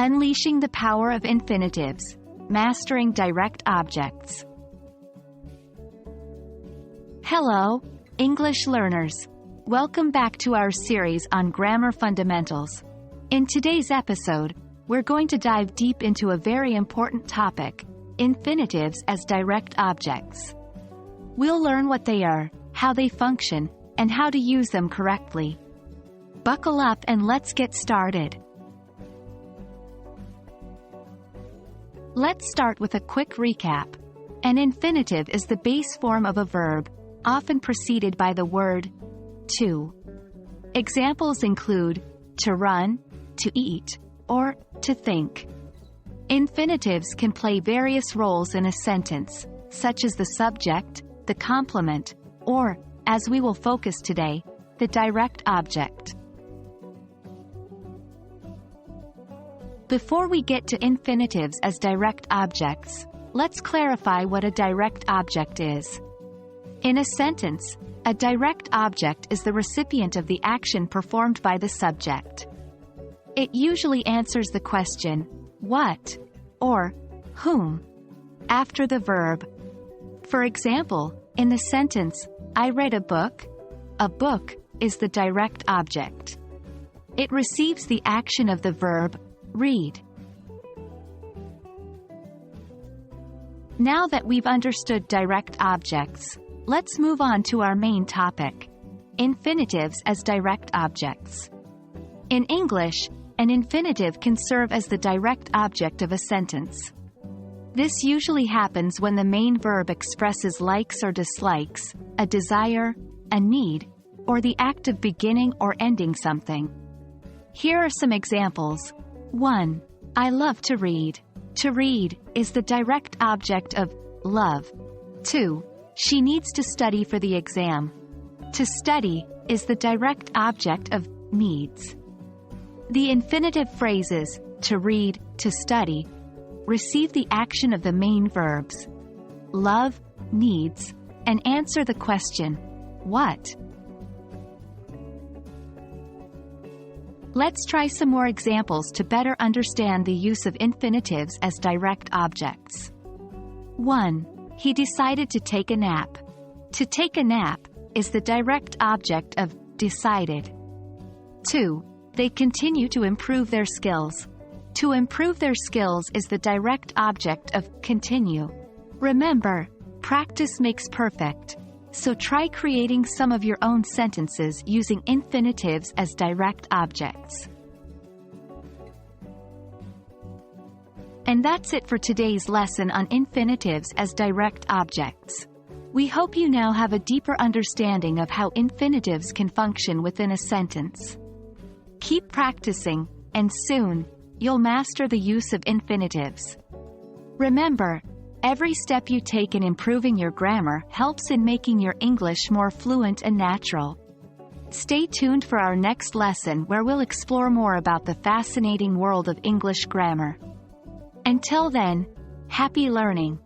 Unleashing the Power of Infinitives, Mastering Direct Objects. Hello, English learners. Welcome back to our series on grammar fundamentals. In today's episode, we're going to dive deep into a very important topic, infinitives as direct objects. We'll learn what they are, how they function, and how to use them correctly. Buckle up and let's get started. Let's start with a quick recap. An infinitive is the base form of a verb, often preceded by the word to. Examples include to run, to eat, or to think. Infinitives can play various roles in a sentence, such as the subject, the complement, or, as we will focus today, the direct object. Before we get to infinitives as direct objects, let's clarify what a direct object is. In a sentence, a direct object is the recipient of the action performed by the subject. It usually answers the question, what, or whom, after the verb. For example, in the sentence, I read a book is the direct object. It receives the action of the verb, read. Now that we've understood direct objects, let's move on to our main topic, infinitives as direct objects. In English, an infinitive can serve as the direct object of a sentence. This usually happens when the main verb expresses likes or dislikes, a desire, a need, or the act of beginning or ending something. Here are some examples. 1. I love to read. To read is the direct object of love. 2. She needs to study for the exam. To study is the direct object of needs. The infinitive phrases to read, to study receive the action of the main verbs love, needs, and answer the question, what? Let's try some more examples to better understand the use of infinitives as direct objects. 1. He decided to take a nap. To take a nap is the direct object of decided. 2. They continue to improve their skills. To improve their skills is the direct object of continue. Remember, practice makes perfect. So try creating some of your own sentences using infinitives as direct objects. And that's it for today's lesson on infinitives as direct objects. We hope you now have a deeper understanding of how infinitives can function within a sentence. Keep practicing, and soon, you'll master the use of infinitives. Remember, every step you take in improving your grammar helps in making your English more fluent and natural. Stay tuned for our next lesson where we'll explore more about the fascinating world of English grammar. Until then, happy learning!